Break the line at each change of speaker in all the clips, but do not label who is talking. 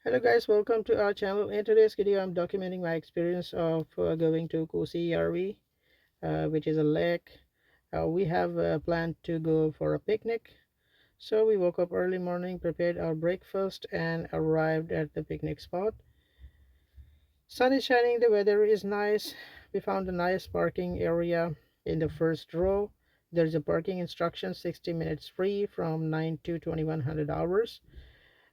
Hello guys, welcome to our channel. In today's video, I'm documenting my experience of going to Kuusijärvi, which is a lake. We have planned to go for a picnic. So we woke up early morning, prepared our breakfast, and arrived at the picnic spot. Sun is shining, the weather is nice. We found a nice parking area in the first row. There's a parking instruction, 60 minutes free from 9 to 2100 hours.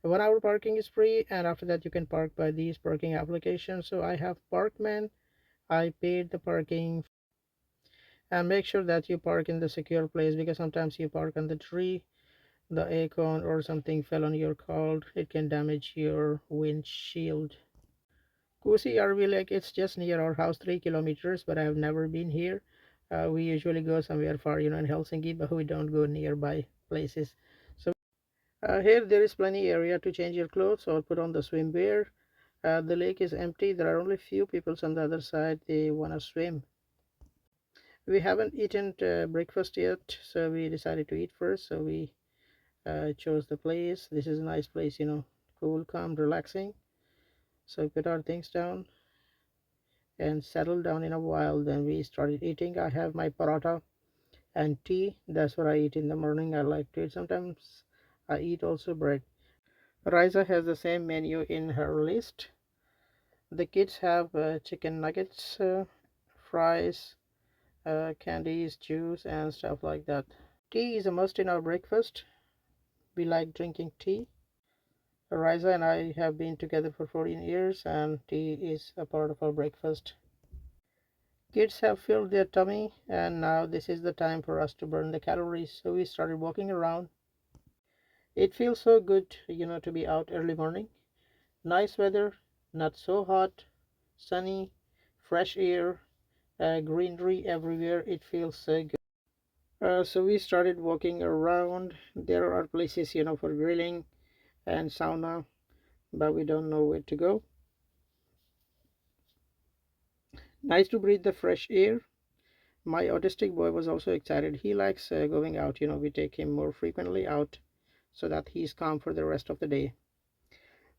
1 hour parking is free, and after that you can park by these parking applications. So I have Parkman. I paid the parking, and make sure that you park in the secure place, because sometimes you park on the tree, the acorn or something fell on your car, it can damage your windshield. Kuusijärvi Lake, it's just near our house, 3 kilometers, but I have never been here. We usually go somewhere far, in Helsinki, but we don't go nearby places. So here there is plenty area to change your clothes or put on the swimwear. The lake is empty. There are only few people on the other side. They want to swim. We haven't eaten breakfast yet, so we decided to eat first. So we chose the place. This is a nice place, cool, calm, relaxing. So we put our things down and settled down in a while. Then we started eating. I have my paratha and tea. That's what I eat in the morning. I like to eat. Sometimes I eat also bread. Riza has the same menu in her list. The kids have chicken nuggets, fries, candies, juice, and stuff like that. Tea is a must in our breakfast. We like drinking tea. Riza and I have been together for 14 years, and tea is a part of our breakfast. Kids have filled their tummy, and now this is the time for us to burn the calories. So we started walking around. It feels so good, to be out early morning. Nice weather, not so hot, sunny, fresh air, greenery everywhere. It feels so good. So we started walking around. There are places, for grilling and sauna, but we don't know where to go. Nice to breathe the fresh air. My autistic boy was also excited. He likes going out. We take him more frequently out so that he's calm for the rest of the day.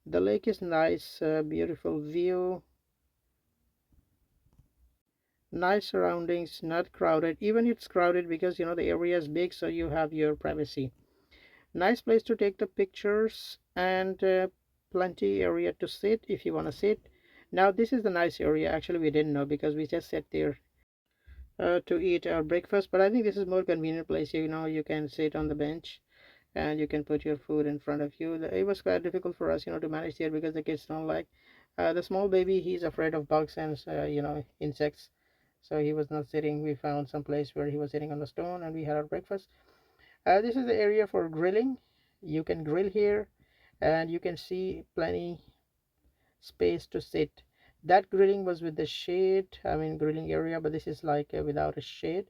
The lake is nice, beautiful view, nice surroundings, not crowded. Even it's crowded because the area is big, so you have your privacy. Nice place to take the pictures, and plenty area to sit if you want to sit. Now this is the nice area. Actually, we didn't know because we just sat there to eat our breakfast, but I think this is more convenient place. You can sit on the bench and you can put your food in front of you. It was quite difficult for us, to manage here because the kids don't like the small baby. He's afraid of bugs and insects, so he was not sitting. We found some place where he was sitting on the stone, and we had our breakfast. This is the area for grilling. You can grill here, and you can see plenty space to sit. That grilling was with the shade, I mean grilling area, but this is like without a shade.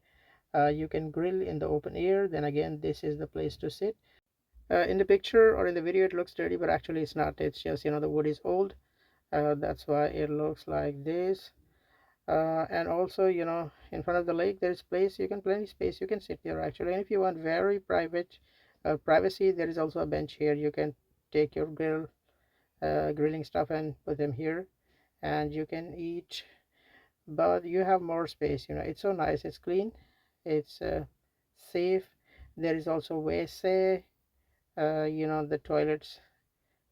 You can grill in the open air. Then again, this is the place to sit. In the picture or in the video it looks dirty, but actually it's not. It's just the wood is old. That's why it looks like this. And also, in front of the lake there's place, plenty space, you can sit there actually. And if you want very private privacy, there is also a bench here. You can take your grilling stuff and put them here, and you can eat, but you have more space. It's so nice, it's clean, it's safe. There is also WC, the toilets,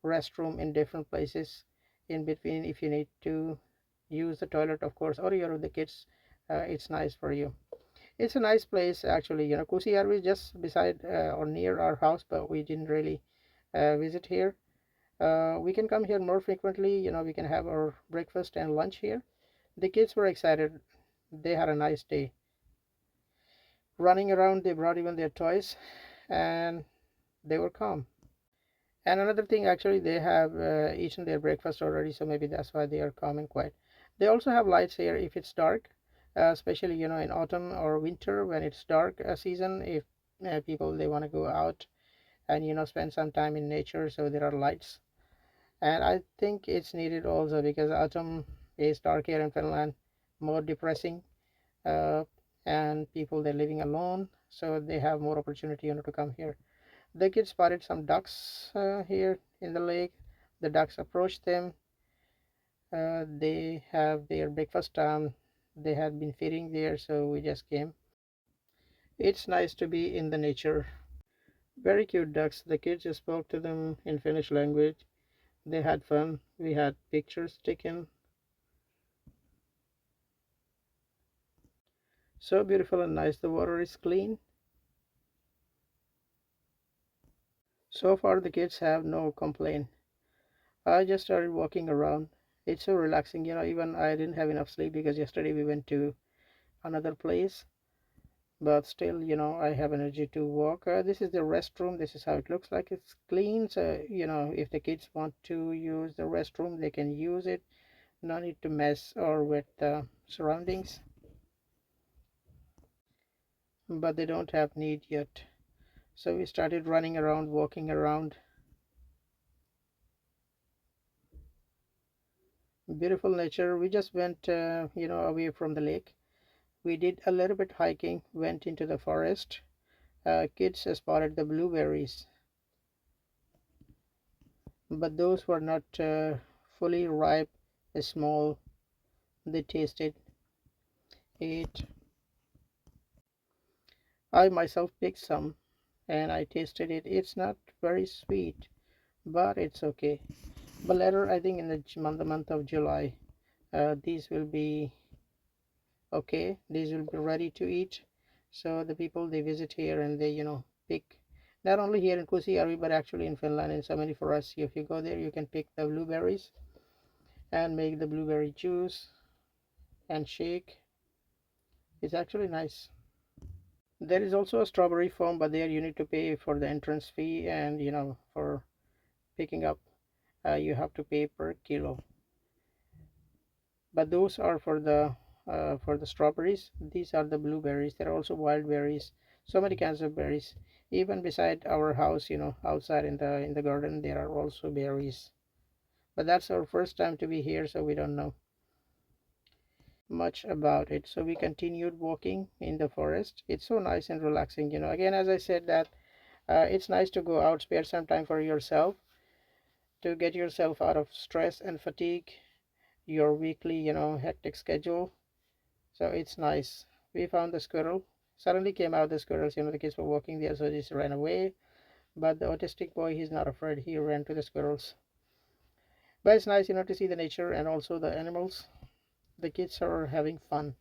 restroom in different places in between if you need to use the toilet, of course, or you're with the kids. It's nice for you. It's a nice place actually. Kuusijärvi is just beside or near our house, but we didn't really visit here. We can come here more frequently. We can have our breakfast and lunch here. The kids were excited. They had a nice day running around. They brought even their toys, and they were calm. And another thing, actually, they have eaten their breakfast already, so maybe that's why they are calm and quiet. They also have lights here if it's dark, especially in autumn or winter when it's dark season. If people they want to go out and spend some time in nature, so there are lights. And I think it's needed also because autumn is dark here in Finland, more depressing, uh, and people they're living alone, so they have more opportunity to come here. The kids spotted some ducks here in the lake. The ducks approached them. They have their breakfast time. They had been feeding there, so we just came. It's nice to be in the nature. Very cute ducks. The kids just spoke to them in Finnish language. They had fun. We had pictures taken. So beautiful and nice. The water is clean. So far, the kids have no complaint. I just started walking around. It's so relaxing, even I didn't have enough sleep because yesterday we went to another place, but still, I have energy to walk. This is the restroom. This is how it looks like. It's clean, so if the kids want to use the restroom, they can use it. No need to mess or with the surroundings, but they don't have need yet. So we started running around, walking around. Beautiful nature. We just went away from the lake. We did a little bit hiking, went into the forest. Kids spotted the blueberries, but those were not fully ripe, small. They tasted it. I myself picked some and I tasted it. It's not very sweet, but it's okay. But later, I think in the month of July, these will be okay. These will be ready to eat. So the people they visit here and they pick, not only here in Kuusijärvi but actually in Finland and so many for us. If you go there, you can pick the blueberries and make the blueberry juice and shake. It's actually nice. There is also a strawberry farm, but there you need to pay for the entrance fee, and for picking up, you have to pay per kilo. But those are for the strawberries. These are the blueberries. There are also wild berries, so many kinds of berries. Even beside our house, outside in the garden, there are also berries. But that's our first time to be here, so we don't know much about it. So we continued walking in the forest. It's so nice and relaxing. Again, as I said, that it's nice to go out, spare some time for yourself to get yourself out of stress and fatigue, your weekly hectic schedule. So it's nice. We found the squirrel. Suddenly came out the squirrels. The kids were walking there, so they just ran away. But the autistic boy, he's not afraid. He ran to the squirrels. But it's nice, to see the nature and also the animals. The kids are having fun.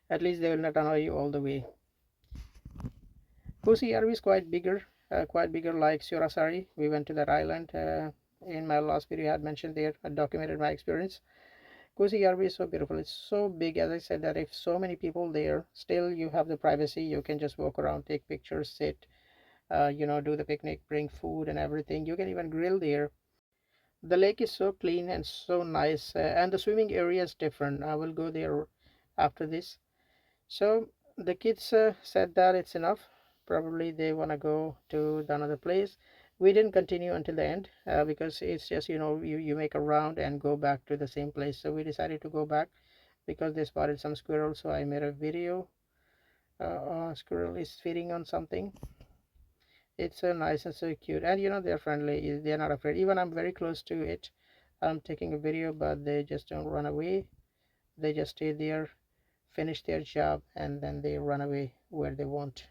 At least they will not annoy you all the way. Kuusijärvi is quite bigger like Surasari. We went to that island. In my last video, I had mentioned there. I documented my experience. Kuusijärvi is so beautiful. It's so big, as I said, that if so many people there, still you have the privacy. You can just walk around, take pictures, sit, do the picnic, bring food and everything. You can even grill there. The lake is so clean and so nice, and the swimming area is different. I will go there after this. So the kids said that it's enough. Probably they want to go to the another place. We didn't continue until the end because it's just you make a round and go back to the same place. So we decided to go back because they spotted some squirrels. So I made a video. Squirrel is feeding on something. It's so nice and so cute, and they're friendly. They're not afraid. Even I'm very close to it. I'm taking a video, but they just don't run away. They just stay there, finish their job, and then they run away where they want.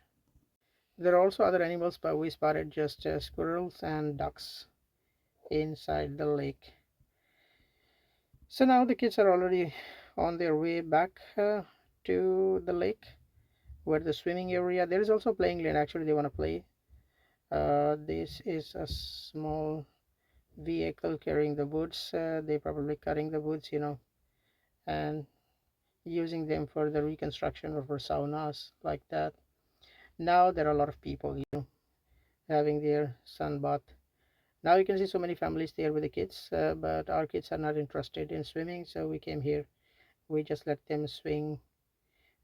There are also other animals, but we spotted just squirrels and ducks inside the lake. So now the kids are already on their way back to the lake where the swimming area. There is also playing lane. Actually, they want to play. This is a small vehicle carrying the woods. They probably cutting the woods, and using them for the reconstruction or for saunas like that. Now there are a lot of people, having their sun bath. Now you can see so many families there with the kids, but our kids are not interested in swimming, so we came here. We just let them swing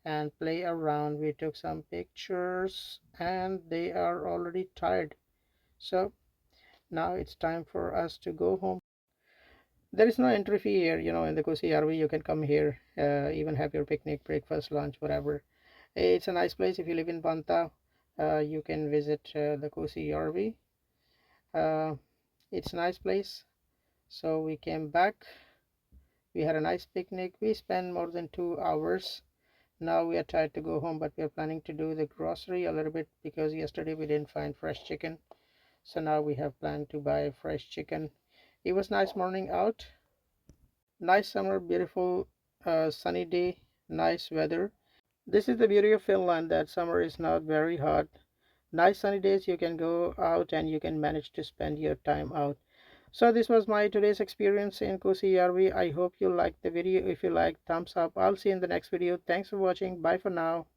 and play around. We took some pictures and they are already tired. So now it's time for us to go home. There is no entry fee here, in the Kuusijärvi. You can come here, even have your picnic, breakfast, lunch, whatever. It's a nice place. If you live in Vantaa, you can visit the Kuusijärvi. It's a nice place. So we came back. We had a nice picnic. We spent more than 2 hours. Now we are tired to go home, but we are planning to do the grocery a little bit because yesterday we didn't find fresh chicken. So now we have planned to buy fresh chicken. It was nice morning out. Nice summer, beautiful sunny day, nice weather. This is the beauty of Finland, that summer is not very hot. Nice sunny days, you can go out and you can manage to spend your time out. So this was my today's experience in Kuusijärvi. I hope you liked the video. If you like, thumbs up. I'll see you in the next video. Thanks for watching. Bye for now.